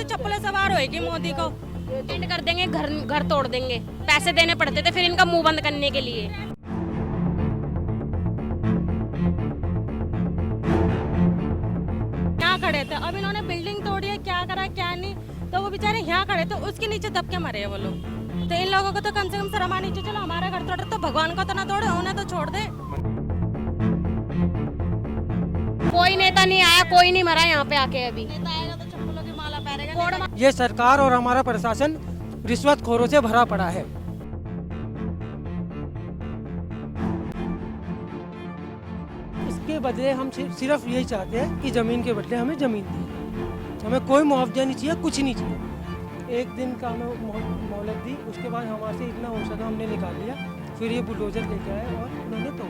चप्पलें सवार होएगी मोदी को। एंड कर देंगे, घर घर तोड़ देंगे। पैसे देने पड़ते थे फिर इनका मुंह बंद करने के लिए। यहाँ खड़े थे, अब इन्होंने बिल्डिंग तोड़ी है, क्या करा क्या नहीं, तो वो बेचारे यहाँ खड़े थे, उसके नीचे दब के मरे वो लोग। तो इन लोगों को तो कम से कम शर्म आनी चाहिए, चलो हमारा घर तोड़, तो भगवान को तो ना तोड़े, उन्हें तो छोड़ दे। कोई नेता नहीं आया, कोई नहीं मरा यहाँ पे आके अभी। नेता आएगा तो चप्पलों की माला पहनेगा। ये सरकार और हमारा प्रशासन रिश्वतखोरों से भरा पड़ा है। इसके बदले हम सिर्फ यही चाहते हैं कि जमीन के बदले हमें जमीन दी, हमें कोई मुआवजा नहीं चाहिए, कुछ नहीं चाहिए। एक दिन का हमें मोहलत दी, उसके बाद हमारे से इतना हो सका हमने निकाल लिया, फिर ये बुलडोजर लेके आए और उन्होंने तोड़।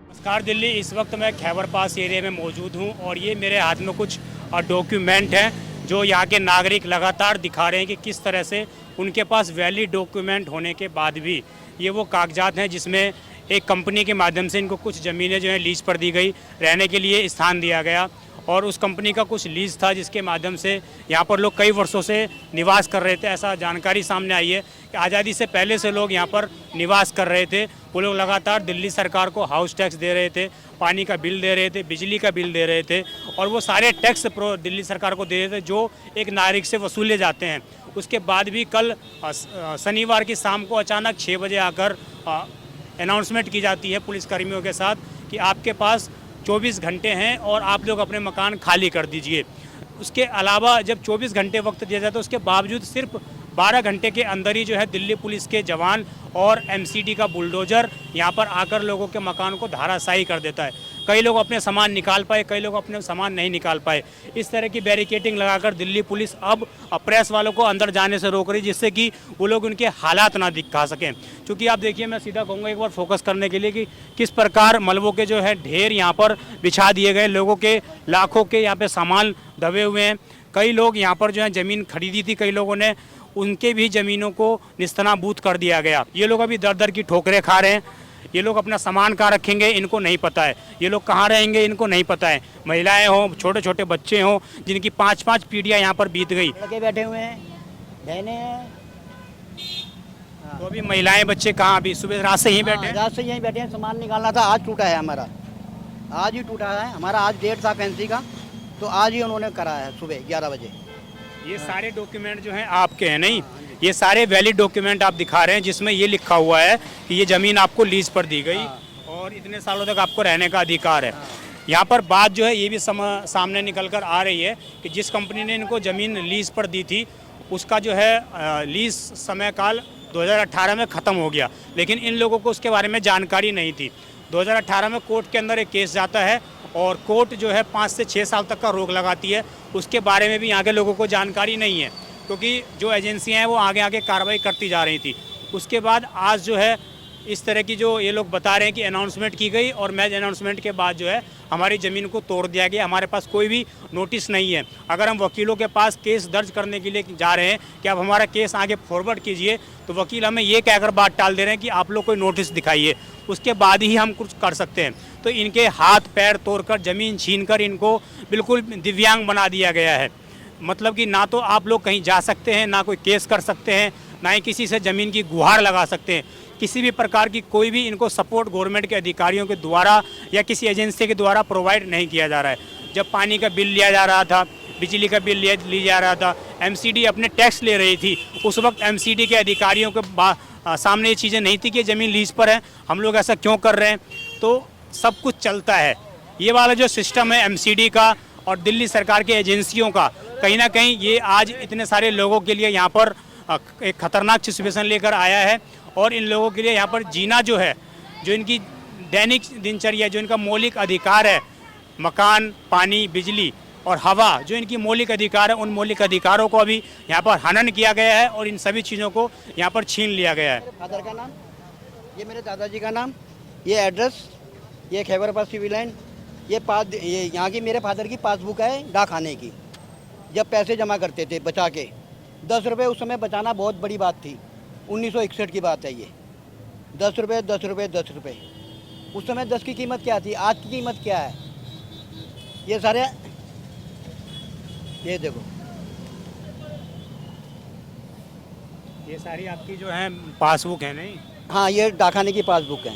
नमस्कार दिल्ली, इस वक्त मैं खैबर पास एरिया में मौजूद हूं और ये मेरे हाथ में कुछ डॉक्यूमेंट हैं जो यहाँ के नागरिक लगातार दिखा रहे हैं कि किस तरह से उनके पास वैलिड डॉक्यूमेंट होने के बाद भी ये वो कागजात हैं जिसमें एक कंपनी के माध्यम से इनको कुछ ज़मीनें जो हैं लीज पर दी गई, रहने के लिए स्थान दिया गया और उस कंपनी का कुछ लीज था जिसके माध्यम से यहाँ पर लोग कई वर्षों से निवास कर रहे थे। ऐसा जानकारी सामने आई है कि आज़ादी से पहले से लोग यहाँ पर निवास कर रहे थे। वो लोग लगातार दिल्ली सरकार को हाउस टैक्स दे रहे थे, पानी का बिल दे रहे थे, बिजली का बिल दे रहे थे और वो सारे टैक्स दिल्ली सरकार को दे रहे थे जो एक नागरिक से वसूले जाते हैं। उसके बाद भी कल शनिवार की शाम को अचानक 6 बजे आकर अनाउंसमेंट की जाती है पुलिसकर्मियों के साथ कि आपके पास 24 घंटे हैं और आप लोग अपने मकान खाली कर दीजिए। उसके अलावा जब 24 घंटे वक्त दिया जाता है उसके बावजूद सिर्फ 12 घंटे के अंदर ही जो है दिल्ली पुलिस के जवान और एमसीडी का बुलडोजर यहाँ पर आकर लोगों के मकान को धराशायी कर देता है। कई लोग अपने सामान निकाल पाए, कई लोग अपने सामान नहीं निकाल पाए। इस तरह की बैरिकेडिंग लगाकर दिल्ली पुलिस अब प्रेस वालों को अंदर जाने से रोक रही है जिससे कि वो लोग उनके हालात ना दिखा सकें। क्योंकि आप देखिए, मैं सीधा कहूँगा एक बार फोकस करने के लिए कि किस प्रकार मलबों के जो है ढेर यहाँ पर बिछा दिए गए, लोगों के लाखों के यहाँ पर सामान दबे हुए हैं। कई लोग यहाँ पर जो है ज़मीन खरीदी थी, कई लोगों ने उनके भी ज़मीनों को निस्तनाबूद कर दिया गया। ये लोग अभी दर दर की ठोकरें खा रहे हैं। ये लोग अपना सामान कहाँ रखेंगे इनको नहीं पता है, ये लोग कहाँ रहेंगे इनको नहीं पता है। महिलाएं हों, छोटे छोटे बच्चे हों जिनकी 5-5 पीढ़ियाँ यहाँ पर बीत गई। लड़के बैठे हुए हैं, बहनें हैं। तो अभी महिलाएं बच्चे कहाँ, अभी सुबह रात से यहीं बैठे हैं? रात से यहीं बैठे हैं, सामान निकालना था, आज टूटा है हमारा, आज ही टूटा है हमारा। आज डेट था फैंसी का, तो आज ही उन्होंने करा है सुबह 11 बजे। ये सारे डॉक्यूमेंट जो हैं आपके हैं? नहीं, ये सारे वैलिड डॉक्यूमेंट आप दिखा रहे हैं जिसमें ये लिखा हुआ है कि ये ज़मीन आपको लीज पर दी गई और इतने सालों तक आपको रहने का अधिकार है। यहाँ पर बात जो है ये भी सामने निकल कर आ रही है कि जिस कंपनी ने इनको ज़मीन लीज पर दी थी उसका जो है लीज समय काल 2018 में ख़त्म हो गया, लेकिन इन लोगों को उसके बारे में जानकारी नहीं थी। 2018 में कोर्ट के अंदर एक केस जाता है और कोर्ट जो है 5 से 6 साल तक का रोक लगाती है। उसके बारे में भी यहाँ के लोगों को जानकारी नहीं है क्योंकि जो एजेंसियाँ हैं वो आगे आगे कार्रवाई करती जा रही थी। उसके बाद आज जो है इस तरह की जो ये लोग बता रहे हैं कि अनाउंसमेंट की गई और मैच अनाउंसमेंट के बाद जो है हमारी ज़मीन को तोड़ दिया गया, हमारे पास कोई भी नोटिस नहीं है। अगर हम वकीलों के पास केस दर्ज करने के लिए जा रहे हैं कि आप हमारा केस आगे फॉरवर्ड कीजिए, तो वकील हमें ये कहकर बात टाल दे रहे हैं कि आप लोग कोई नोटिस दिखाइए, उसके बाद ही हम कुछ कर सकते हैं। तो इनके हाथ पैर तोड़कर, ज़मीन छीनकर इनको बिल्कुल दिव्यांग बना दिया गया है। मतलब कि ना तो आप लोग कहीं जा सकते हैं, ना कोई केस कर सकते हैं, ना ही किसी से ज़मीन की गुहार लगा सकते हैं। किसी भी प्रकार की कोई भी इनको सपोर्ट गवर्नमेंट के अधिकारियों के द्वारा या किसी एजेंसी के द्वारा प्रोवाइड नहीं किया जा रहा है। जब पानी का बिल लिया जा रहा था, बिजली का बिल लिया जा रहा था, एमसीडी अपने टैक्स ले रही थी, उस वक्त एमसीडी के अधिकारियों के सामने ये चीज़ें नहीं थी कि ज़मीन लीज पर है, हम लोग ऐसा क्यों कर रहे हैं। तो सब कुछ चलता है। ये वाला जो सिस्टम है एमसीडी का और दिल्ली सरकार के एजेंसियों का, कहीं ना कहीं ये आज इतने सारे लोगों के लिए यहाँ पर एक खतरनाक सिचुएशन लेकर आया है और इन लोगों के लिए यहाँ पर जीना जो है, जो इनकी दैनिक दिनचर्या, जो इनका मौलिक अधिकार है, मकान, पानी, बिजली और हवा, जो इनकी मौलिक अधिकार है, उन मौलिक अधिकारों को अभी यहाँ पर हनन किया गया है और इन सभी चीज़ों को यहाँ पर छीन लिया गया है। मेरे फादर का नाम, ये मेरे दादाजी का नाम, ये एड्रेस, ये खैबर पास सिविल लाइन, ये यहाँ की मेरे फादर की पासबुक है डाक खाने की। जब पैसे जमा करते थे बचा के, 10 रुपये उस समय बचाना बहुत बड़ी बात थी। 1961 की बात है ये। 10 रुपये 10 रुपये 10 रुपये, उस समय 10 की कीमत क्या थी, आज की कीमत क्या है। ये सारे, ये देखो ये सारी आपकी जो है पासबुक है नहीं, हाँ ये डाकखाने की पासबुक है।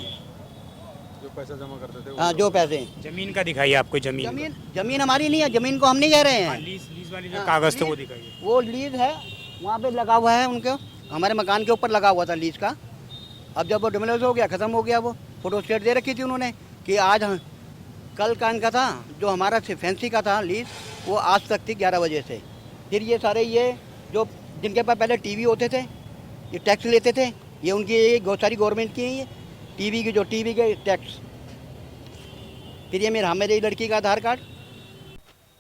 जो पैसा जमा करते थे हाँ जो पैसे। जमीन का दिखाइए आपको जमीन का। जमीन जमीन हमारी नहीं है, जमीन को हम नहीं कह रहे हाँ, हैं। लीज वाली जो हाँ, कागज थे वो लीज- दिखाइए। वो लीज है, वहाँ पे लगा हुआ है उनके, हमारे मकान के ऊपर लगा हुआ था लीज का। अब जब वो डिमोलिश हो गया, ख़त्म हो गया, वो फोटो स्टेट दे रखी थी उन्होंने कि आज कल का इनका था, जो हमारा फैंसी का था लीज, वो आज तक थी 11 बजे से। फिर ये सारे ये जो जिनके पास पहले टीवी होते थे, ये टैक्स लेते थे, ये उनकी ये सारी गवर्नमेंट की है ये टीवी की, जो टीवी के टैक्स। फिर ये मेरी लड़की का आधार कार्ड।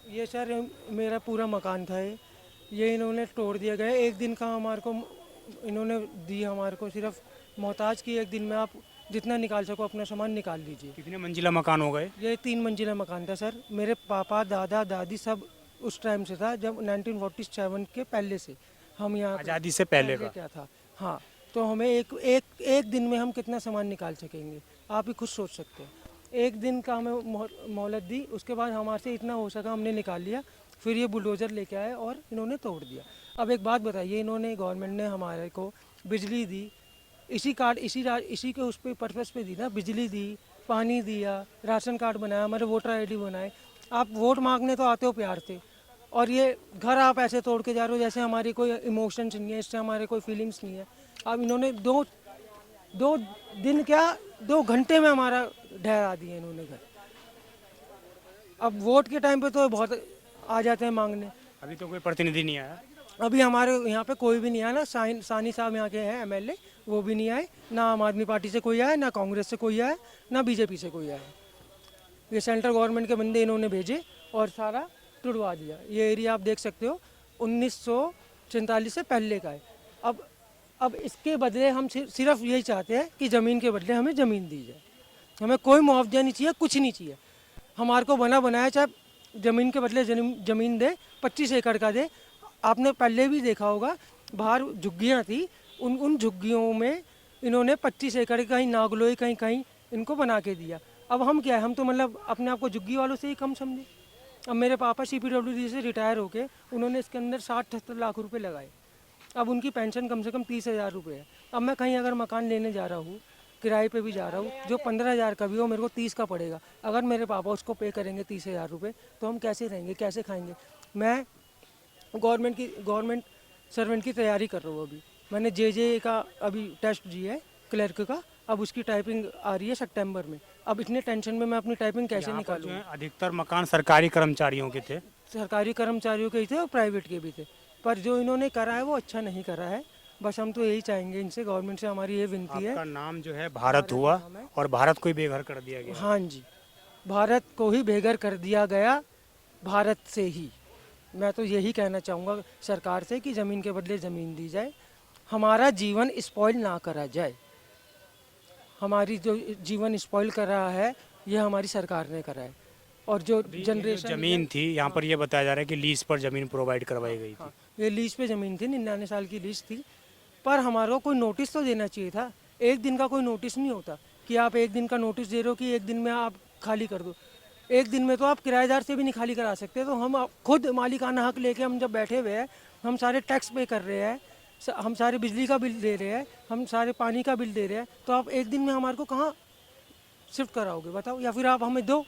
ये सर मेरा पूरा मकान था ये इन्होंने तोड़ दिया गया। एक दिन का हमारे को इन्होंने दी हमारे को, सिर्फ मोहताज की एक दिन में आप जितना निकाल सको अपना सामान निकाल लीजिए। कितने मंजिला मकान हो गए? ये 3 मंजिला मकान था सर। मेरे पापा दादा दादी सब उस टाइम से था, जब 1947 के पहले से हम यहाँ आज़ादी से पहले का। क्या था। हाँ, तो हमें एक दिन में हम कितना सामान निकाल सकेंगे आप ही खुद सोच सकते हैं। एक दिन का हमें मोहलत दी, उसके बाद हमारे से इतना हो सका हमने निकाल लिया। फिर ये बुलडोज़र लेके आए और इन्होंने तोड़ दिया। अब एक बात बताइए, इन्होंने गवर्नमेंट ने हमारे को बिजली दी, इसी कार्ड इसी के उस पे पर्पज़ पे दी ना, बिजली दी, पानी दिया, राशन कार्ड बनाया, हमारे वोटर आईडी बनाए। आप वोट मांगने तो आते हो प्यार से, और ये घर आप ऐसे तोड़ के जा रहे हो जैसे हमारी कोई इमोशंस नहीं है, इससे हमारे कोई फीलिंग्स नहीं है। अब इन्होंने दो दिन क्या 2 घंटे में हमारा ढहरा दिए इन्होंने घर। अब वोट के टाइम पे तो बहुत आ जाते हैं मांगने। अभी तो कोई प्रतिनिधि नहीं आया। अभी हमारे यहाँ पे कोई भी नहीं आया ना, सानी साहब यहाँ के हैं एमएलए, वो भी नहीं आए, ना आम आदमी पार्टी से कोई आया, ना कांग्रेस से कोई आया, ना बीजेपी से कोई आया। ये सेंट्रल गवर्नमेंट के बंदे इन्होंने भेजे और सारा तुड़वा दिया। ये एरिया आप देख सकते हो 1944 से पहले का है। अब इसके बदले हम सिर्फ यही चाहते हैं कि ज़मीन के बदले हमें ज़मीन दी जाए। हमें कोई मुआवजा नहीं चाहिए, कुछ नहीं चाहिए। हमारे को बना बनाया चाहे ज़मीन के बदले ज़मीन दे, 25 एकड़ का दे। आपने पहले भी देखा होगा, बाहर झुग्गियाँ थी, उन झुग्गियों में इन्होंने 25 एकड़ कहीं नागलोई कहीं इनको बना के दिया। अब हम क्या है, हम तो मतलब अपने आप को झुग्गी वालों से ही कम समझे। अब मेरे पापा CPWD से रिटायर होके उन्होंने इसके अंदर 60-70 लाख रुपए लगाए। अब उनकी पेंशन कम से कम 30,000 रुपये है। अब मैं कहीं अगर मकान लेने जा रहा हूँ, किराए पे भी जा रहा हूँ, जो 15,000 का भी हो, मेरे को 30 का पड़ेगा। अगर मेरे पापा उसको पे करेंगे 30,000 रुपये, तो हम कैसे रहेंगे, कैसे खाएंगे। मैं गवर्नमेंट सर्वेंट की तैयारी कर रहा हूँ। अभी मैंने JJ का अभी टेस्ट दिया है क्लर्क का, अब उसकी टाइपिंग आ रही है सितंबर में। अब इतने टेंशन में मैं अपनी टाइपिंग कैसे यहाँ पर जो निकालूँ। है अधिकतर मकान सरकारी कर्मचारियों के थे। सरकारी कर्मचारियों के ही थे और प्राइवेट के भी थे, पर जो इन्होंने करा है वो अच्छा नहीं करा है। बस हम तो यही चाहेंगे इनसे, गवर्नमेंट से हमारी ये विनती है। आपका नाम जो है भारत हुआ और भारत को ही बेघर कर दिया गया। हाँ जी, भारत को ही बेघर कर दिया गया, भारत से ही। मैं तो यही कहना चाहूँगा सरकार से कि ज़मीन के बदले ज़मीन दी जाए, हमारा जीवन स्पॉइल ना करा जाए। हमारी जो जीवन स्पॉइल कर रहा है ये हमारी सरकार ने करा है। और जो जनरेशन जमीन थी यहाँ पर, ये बताया जा रहा है कि लीज पर जमीन प्रोवाइड करवाई गई थी। ये लीज पे ज़मीन थी, 99 साल की लीज थी, पर हमारे को कोई नोटिस तो देना चाहिए था। एक दिन का कोई नोटिस नहीं होता कि आप एक दिन का नोटिस दे रहे हो कि एक दिन में आप खाली कर दो। एक दिन में तो आप किराएदार से भी नहीं खाली करा सकते। तो हम खुद मालिकाना हक लेके हम जब बैठे हुए हैं, हम सारे टैक्स पे कर रहे हैं, हम सारे बिजली का बिल दे रहे हैं, हम सारे पानी का बिल दे रहे हैं, तो आप एक दिन में हमारे को कहाँ शिफ्ट कराओगे बताओ, या फिर आप हमें दो।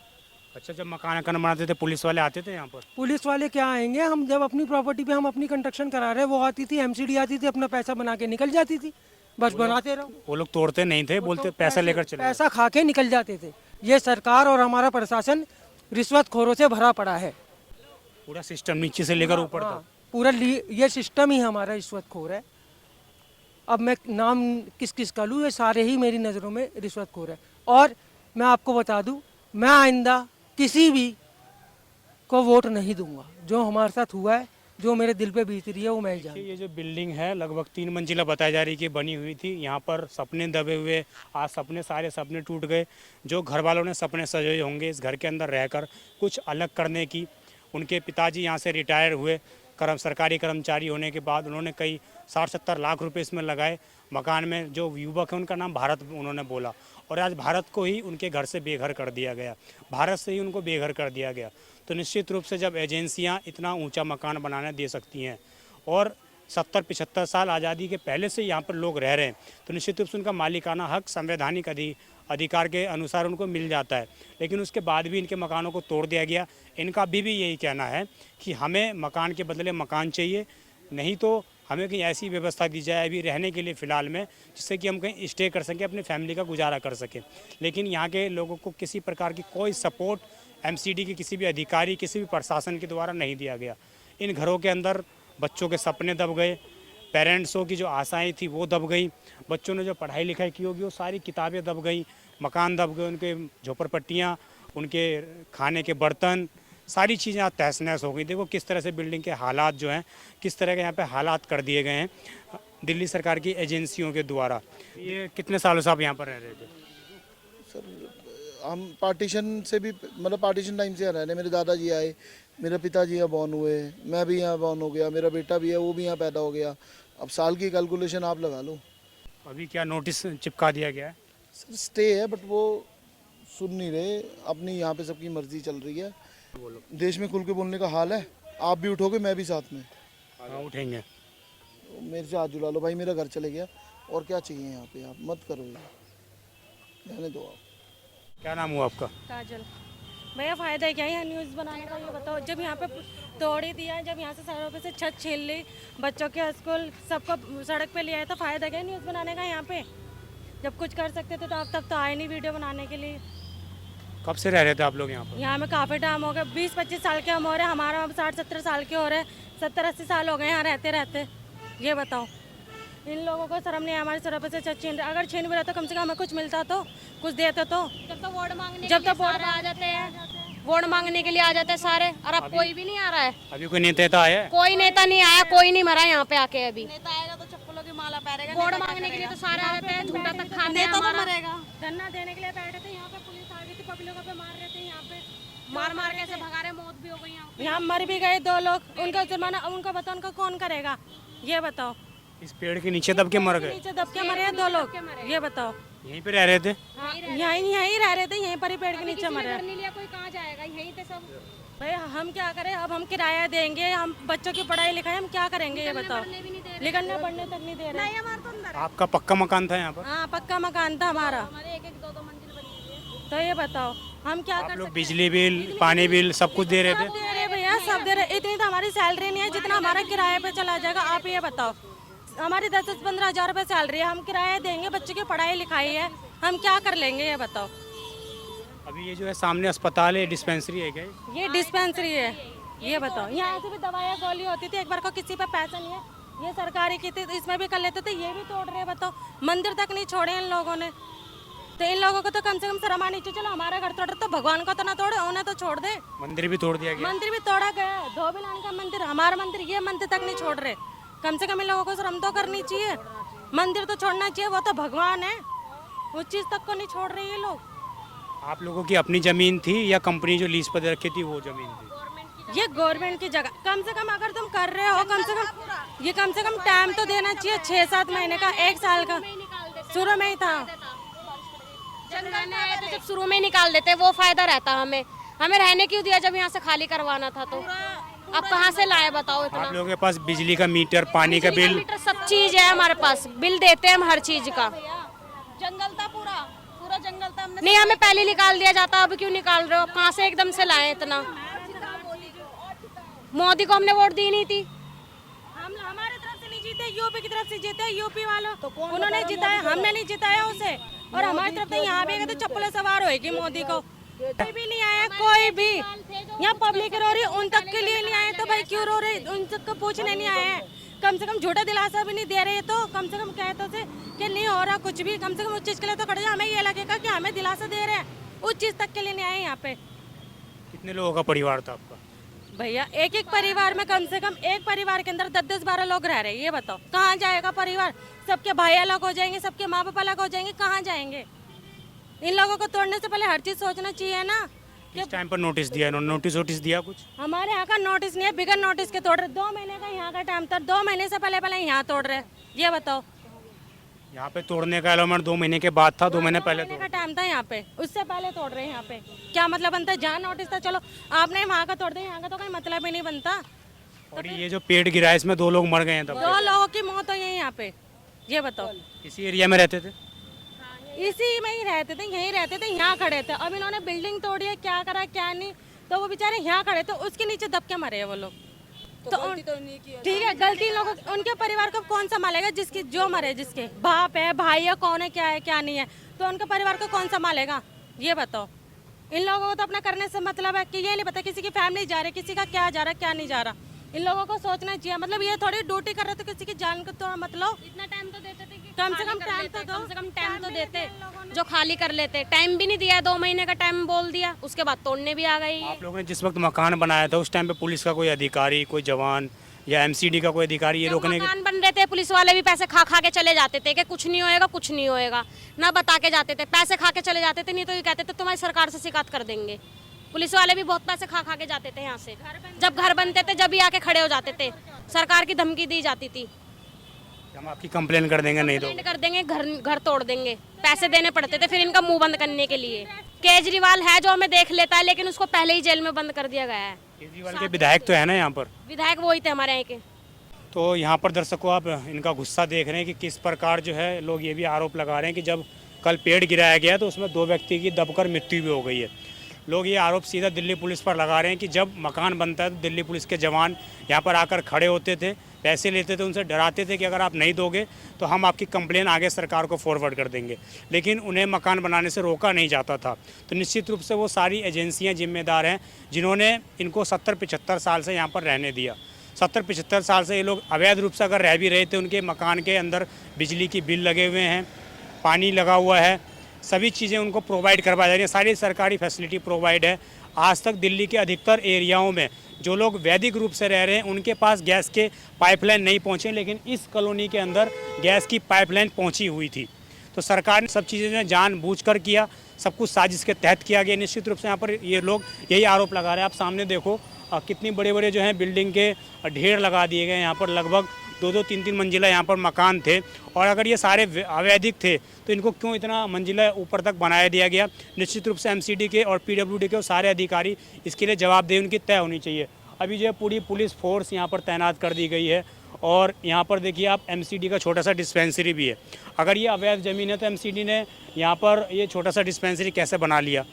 अच्छा, जब मकान बनाते थे पुलिस वाले आते थे यहाँ पर? पुलिस वाले क्या आएंगे, हम जब अपनी प्रॉपर्टी पे हम अपनी कंस्ट्रक्शन करा रहे हैं, वो आती थी, MCD आती थी, अपना पैसा बना के निकल जाती थी, बस बनाते रहो। वो लोग तोड़ते नहीं थे, बोलते पैसा लेकर चले। पैसा खा के निकल जाते थे। ये सरकार और हमारा प्रशासन रिश्वतखोरों से भरा पड़ा है। पूरा सिस्टम नीचे से लेकर ऊपर हाँ, तक। पूरा ये सिस्टम ही हमारा रिश्वतखोर है। अब मैं नाम किस का लूँ, ये सारे ही मेरी नज़रों में रिश्वतखोर है। और मैं आपको बता दूँ, मैं आइंदा किसी भी को वोट नहीं दूंगा। जो हमारे साथ हुआ है, जो मेरे दिल पे बीत रही है, वो मैं ही जानता हूं। ये जो बिल्डिंग है लगभग 3 मंजिला बताई जा रही है कि बनी हुई थी। यहाँ पर सपने दबे हुए, आज सारे सपने टूट गए। जो घर वालों ने सपने सजाए होंगे इस घर के अंदर रहकर कुछ अलग करने की, उनके पिताजी यहाँ से रिटायर हुए, सरकारी कर्मचारी होने के बाद उन्होंने कई 60-70 लाख रुपए इसमें लगाए मकान में। जो युवक है उनका नाम भारत उन्होंने बोला, और आज भारत को ही उनके घर से बेघर कर दिया गया, भारत से ही उनको बेघर कर दिया गया। तो निश्चित रूप से जब एजेंसियां इतना ऊंचा मकान बनाने दे सकती हैं और 70-75 साल आज़ादी के पहले से यहाँ पर लोग रह रहे हैं, तो निश्चित रूप से उनका मालिकाना हक संवैधानिक अधिकार के अनुसार उनको मिल जाता है। लेकिन उसके बाद भी इनके मकानों को तोड़ दिया गया। इनका अभी भी यही कहना है कि हमें मकान के बदले मकान चाहिए, नहीं तो हमें कहीं ऐसी व्यवस्था दी जाए अभी रहने के लिए फ़िलहाल में, जिससे कि हम कहीं स्टे कर सकें, अपनी फैमिली का गुजारा कर सकें। लेकिन यहाँ के लोगों को किसी प्रकार की कोई सपोर्ट एमसीडी के किसी भी अधिकारी, किसी भी प्रशासन के द्वारा नहीं दिया गया। इन घरों के अंदर बच्चों के सपने दब गए, पेरेंट्सों की जो आशाएं थी वो दब गई, बच्चों ने जो पढ़ाई लिखाई की होगी वो सारी किताबें दब गई, मकान दब गए, उनके झोपड़पट्टियाँ, उनके खाने के बर्तन, सारी चीज़ें आज तहस नहस हो गई। देखो किस तरह से बिल्डिंग के हालात जो हैं, किस तरह के यहाँ पे हालात कर दिए गए हैं दिल्ली सरकार की एजेंसियों के द्वारा। ये कितने सालों से आप यहाँ पर रह रहे थे? सर हम पार्टीशन से भी मतलब पार्टीशन टाइम से यहाँ रह रहे। मेरे दादाजी आए, मेरे पिताजी यहाँ बॉर्न हुए, मैं भी यहाँ बॉर्न हो गया, मेरा बेटा भी है वो भी यहाँ पैदा हो गया। अब साल की कैलकुलेशन आप लगा लो। अभी क्या नोटिस चिपका दिया गया है? सर स्टे है बट वो सुन नहीं रहे अपनी, यहाँ पे सबकी मर्जी चल रही है। देश में खुल के बोलने का हाल है, आप भी उठोगे मैं भी साथ में। हाँ उठेंगे। मेरे से हाथ जुड़ा लो भाई, मेरा घर चले गया और क्या चाहिए यहाँ पे, आप मत करो ये, रहने दो आप। क्या नाम हुआ आपका? काजल। भैया फ़ायदा क्या है यहाँ न्यूज़ बनाने का, ये बताओ। जब यहाँ पे तोड़ ही दिया, जब यहाँ से सड़कों पे से छत छीन ली, बच्चों के स्कूल सबको सड़क पे लिया है, तो फ़ायदा क्या है न्यूज़ बनाने का यहाँ पे? जब कुछ कर सकते थे तो आप तब तो आए नहीं वीडियो बनाने के लिए। कब से रह रहे थे आप लोग यहाँ पर? यहाँ में काफ़ी टाइम हो गया, 20-25 साल के हम हो रहे हैं, हमारा 60-70 साल के हो रहे हैं, 70-80 साल हो गए यहाँ रहते रहते। ये बताओ, इन लोगों को शर्म नहीं है हमारे सर पे से छत छीन रहे। अगर छीन भी रहा तो कम से कम हमें कुछ मिलता तो, कुछ देते तो। जब तक वोट मांगने जब के लिए तक वोट सारे आ जाते हैं, वोट मांगने के लिए आ जाते हैं सारे, और अब कोई भी नहीं आ रहा है। अभी कोई नेता आया है? कोई नेता नहीं आया, कोई नहीं मरा यहाँ पे आके। अभी नेता आएगा तो चप्पलों की माला पहनेगा। वोट मांगने के लिए तो सारे आ जाते हैं, झूठा तक खाते हैं हमारा। धरना देने के लिए बैठे थे यहाँ पे, पुलिस आ गई थी, पब्लिकों पे मार रहे थे यहाँ पे, मार मार के ऐसे भगा रहे, मौत भी हो गई यहाँ पे। यहाँ मर भी गए 2 लोग। उनका जुर्माना उनको बताओ, उनका कौन करेगा? ये बताओ। इस पेड़ के नीचे दब के मर गए? नीचे दब के मरे हैं 2 लोग, ये बताओ। यहीं पे रह रहे थे? यहीं रह रहे थे, यहीं पर ही पेड़ के नीचे मरे। घर नहीं लिया कोई, कहाँ जाएगा? यहीं पे सब। भाई हम क्या करें अब? हम किराया देंगे, हम बच्चों की पढ़ाई लिखाई हम क्या करेंगे ये बताओ? निकलने पढ़ने तक नहीं दे रहे। आपका पक्का मकान था यहाँ पर? हाँ पक्का मकान था हमारा। हमारे 1-2 मंजिल बनी हुई है। तो ये बताओ हम क्या आप कर लोग सकते? बिजली बिल, पानी बिल सब कुछ दे रहे थे? सब दे रहे भैया, सब दे रहे। इतनी तो हमारी सैलरी नहीं है जितना हमारा किराए पे चला जाएगा। आप ये बताओ, हमारी 10-15 हज़ार रुपये सैलरी है, हम किराया देंगे, बच्चों की पढ़ाई लिखाई है, हम क्या कर लेंगे ये बताओ? अभी ये जो है सामने अस्पताल है, डिस्पेंसरी है क्या? ये डिस्पेंसरी है, ये बताओ। यहाँ से भी दवाइयाँ गोली होती थी, एक बार को किसी पे पैसा नहीं है, ये सरकारी की थी, इसमें भी कर लेते थे, ये भी तोड़ रहे हैं। बताओ, मंदिर तक नहीं छोड़े इन लोगों ने। तो इन लोगों को तो कम से कम शर्म आनी चाहिए। चलो हमारा घर तोड़ तो भगवान को तो ना तोड़े, उन्हें तो छोड़ दे। मंदिर भी तोड़ दिया गया? मंदिर भी तोड़ा गया है, धोबीलाल का मंदिर, हमारा मंदिर, ये मंदिर तक नहीं छोड़ रहे। कम से कम इन लोगों को शर्म तो करनी चाहिए। मंदिर तो छोड़ना चाहिए, वो तो भगवान है, उस चीज़ तक को नहीं छोड़ रहे ये लोग। आप लोगों की अपनी जमीन थी या कंपनी जो लीज पर रखी थी वो जमीन थी? ये गवर्नमेंट की जगह। कम से कम अगर तुम कर रहे हो, कम से कम टाइम तो देना चाहिए, 6-7 महीने का, 1 साल का। शुरू में ही था। जब रहने आए तो जब शुरू में ही निकाल देते, वो फायदा रहता हमें। हमें रहने क्यों दिया जब यहाँ से खाली करवाना था? तो अब कहाँ से लाए बताओ इतना? आप लोगों के पास बिजली का मीटर, पानी का बिल? मीटर सब चीज है हमारे पास, बिल देते हैं हम हर चीज का। जंगल था, पूरा जंगल था। हमने नहीं, हमें पहले निकाल दिया जाता, अब क्यों निकाल रहे हो? कहाँ से एकदम से लाए इतना? मोदी को हमने वोट दी नहीं थी। हम हमारे तरफ से नहीं जीते, यूपी की तरफ से जीते, यूपी वालों तो उन्होंने जिताया, हमने नहीं जिताया उसे। और हमारी तरफ से यहाँ भी तो चप्पलें सवार होएगी मोदी को। कोई भी नहीं आया, कोई भी। यहाँ पब्लिक रो रही, उन तक के लिए नहीं आए तो भाई क्यों रो रहे? उन तक को पूछने नहीं आए हैं। कम से कम झूठा दिलासा भी नहीं दे रहे, तो कम से कम कहते थे कि नहीं हो रहा कुछ भी, कम से कम उस चीज़ के लिए तो खड़े जाए। हमें ये लगेगा कि हमें दिलासा दे रहे हैं, उस चीज़ तक के लिए नहीं आए यहाँ पे। कितने लोगों का परिवार था आपका? भैया एक परिवार में कम से कम एक परिवार के अंदर 10-12 लोग रह रहे हैं। ये बताओ कहाँ जाएगा परिवार? सबके भाई अलग हो जाएंगे, सबके माँ बाप अलग हो जाएंगे, कहाँ जाएंगे? इन लोगों को तोड़ने से पहले हर चीज़ सोचना चाहिए ना। किस टाइम पर नोटिस दिया इन्होंने? नोटिस दिया कुछ? हमारे यहाँ का नोटिस नहीं है, बिगर नोटिस के तोड़ रहे। 2 महीने का यहाँ का टाइम था, 2 महीने से पहले यहाँ तोड़ रहे। ये बताओ, यहाँ पे तोड़ने का अलॉटमेंट 2 महीने के बाद था, 2 महीने पहले का टाइम था यहाँ पे, उससे पहले तोड़ रहे हैं यहाँ पे। क्या मतलब बनता है? जहाँ नोटिस था चलो आपने वहाँ का तोड़ दिया, यहाँ का तो कोई मतलब ही नहीं बनता। और ये जो पेड़ गिरा है इसमें 2 लोग मर गए हैं तब 2 लोगों की मौत हुई है यहाँ पे, ये बताओ। इसी एरिया में रहते थे। इसी में ही रहते थे, यहीं रहते थे, यहाँ खड़े थे। अब इन्होंने बिल्डिंग तोड़ी है, क्या करा क्या नहीं, तो वो बेचारे यहाँ खड़े थे, उसके नीचे दब के मरे हैं वो लोग। तो ठीक है, गलती इन लोगों, उनके परिवार को कौन संभालेगा? जिसके जो मरे, जिसके बाप है, भाई है, कौन है, क्या है क्या नहीं है, तो उनके परिवार को कौन संभालेगा? ये बताओ। इन लोगों को तो अपना करने से मतलब है कि ये नहीं पता किसी की फैमिली जा रही, किसी का क्या जा रहा क्या नहीं जा रहा। इन लोगों को सोचना चाहिए, मतलब ये थोड़ी ड्यूटी कर रहे तो किसी की जान को तो मतलब इतना टाइम तो देते थे कि कम से कम टाइम तो दो, कम से कम टाइम तो देते, जो खाली कर लेते। टाइम भी नहीं दिया, 2 महीने का टाइम बोल दिया, उसके बाद तोड़ने भी आ गई। आप लोगों ने जिस वक्त मकान बनाया था उस टाइम पे पुलिस का कोई अधिकारी, कोई जवान या एमसीडी का कोई अधिकारी ये रोकने के? मकान बन रहे थे, पुलिस वाले भी पैसे खा खा के चले जाते थे कि कुछ नहीं होएगा, कुछ नहीं होएगा, ना बता के जाते थे, पैसे खा के चले जाते थे। नहीं तो ये कहते थे तुम्हारी सरकार से शिकायत कर देंगे। पुलिस वाले भी बहुत पैसे खा खा के जाते थे यहाँ से। जब घर बनते थे जब ही आके खड़े हो जाते थे, सरकार की धमकी दी जाती थी, हम आपकी कंप्लेन कर देंगे, नहीं तो कंप्लेंट कर देंगे, घर तोड़ देंगे। पैसे देने पड़ते थे फिर इनका मुंह बंद करने के लिए। केजरीवाल है जो हमें देख लेता है, लेकिन उसको पहले ही जेल में बंद कर दिया गया है। केजरीवाल के विधायक तो है ना यहाँ पर, विधायक वो ही थे हमारे यहाँ के। तो यहाँ पर दर्शकों आप इनका गुस्सा देख रहे हैं कि किस प्रकार जो है लोग ये भी आरोप लगा रहे हैं कि जब कल पेड़ गिराया गया तो उसमें 2 व्यक्ति की दबकर मृत्यु भी हो गई है। लोग ये आरोप सीधा दिल्ली पुलिस पर लगा रहे हैं कि जब मकान बनता है तो दिल्ली पुलिस के जवान यहाँ पर आकर खड़े होते थे, पैसे लेते थे, उनसे डराते थे कि अगर आप नहीं दोगे तो हम आपकी कंप्लेन आगे सरकार को फॉरवर्ड कर देंगे, लेकिन उन्हें मकान बनाने से रोका नहीं जाता था। तो निश्चित रूप से वो सारी एजेंसियाँ जिम्मेदार हैं जिन्होंने इनको 70-75 साल से यहाँ पर रहने दिया। 70-75 साल से ये लोग अवैध रूप से अगर रह भी रहे थे, उनके मकान के अंदर बिजली की बिल लगे हुए हैं, पानी लगा हुआ है, सभी चीज़ें उनको प्रोवाइड करवाई जा रही हैं, सारी सरकारी फैसिलिटी प्रोवाइड है। आज तक दिल्ली के अधिकतर एरियाओं में जो लोग वैदिक रूप से रह रहे हैं उनके पास गैस के पाइपलाइन नहीं पहुँचे, लेकिन इस कॉलोनी के अंदर गैस की पाइपलाइन पहुँची हुई थी। तो सरकार ने सब चीज़ें जानबूझकर किया, सब कुछ साजिश के तहत किया गया। निश्चित रूप से यहाँ पर ये लोग यही आरोप लगा रहे हैं। आप सामने देखो कितनी बड़े बड़े जो हैं बिल्डिंग के ढेर लगा दिए गए। यहाँ पर लगभग 2-2, 3-3 मंजिला यहाँ पर मकान थे, और अगर ये सारे अवैधिक थे तो इनको क्यों इतना मंजिला ऊपर तक बनाया दिया गया? निश्चित रूप से एमसीडी के और पीडब्ल्यूडी के और सारे अधिकारी इसके लिए जवाबदेही उनकी तय होनी चाहिए। अभी जो है पूरी पुलिस फोर्स यहाँ पर तैनात कर दी गई है, और यहाँ पर देखिए आप एमसीडी का छोटा सा डिस्पेंसरी भी है। अगर ये अवैध ज़मीन है तो एमसीडी ने यहाँ पर ये छोटा सा डिस्पेंसरी कैसे बना लिया?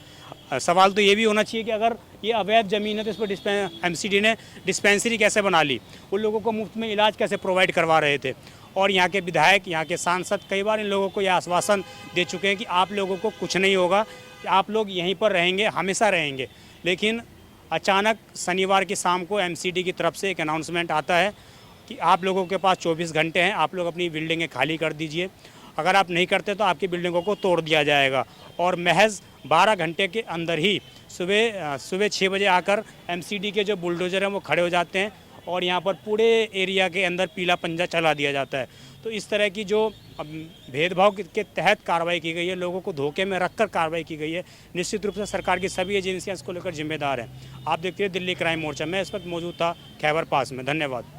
सवाल तो ये भी होना चाहिए कि अगर ये अवैध ज़मीन है तो इस पर एमसीडी ने डिस्पेंसरी कैसे बना ली? उन लोगों को मुफ्त में इलाज कैसे प्रोवाइड करवा रहे थे? और यहाँ के विधायक, यहाँ के सांसद कई बार इन लोगों को यह आश्वासन दे चुके हैं कि आप लोगों को कुछ नहीं होगा, आप लोग यहीं पर रहेंगे, हमेशा रहेंगे। लेकिन अचानक शनिवार की शाम को एमसीडी की तरफ से एक अनाउंसमेंट आता है कि आप लोगों के पास 24 घंटे हैं, आप लोग अपनी बिल्डिंगें खाली कर दीजिए। अगर आप नहीं करते तो आपकी बिल्डिंगों को तोड़ दिया जाएगा। और महज 12 घंटे के अंदर ही सुबह 6 बजे आकर एमसीडी के जो बुलडोजर हैं वो खड़े हो जाते हैं, और यहाँ पर पूरे एरिया के अंदर पीला पंजा चला दिया जाता है। तो इस तरह की जो भेदभाव के तहत कार्रवाई की गई है, लोगों को धोखे में रखकर कार्रवाई की गई है, निश्चित रूप से सरकार की सभी एजेंसियां इसको लेकर जिम्मेदार हैं। आप देखते हैं दिल्ली क्राइम मोर्चा। मैं इस वक्त मौजूद था खैबर पास में। धन्यवाद।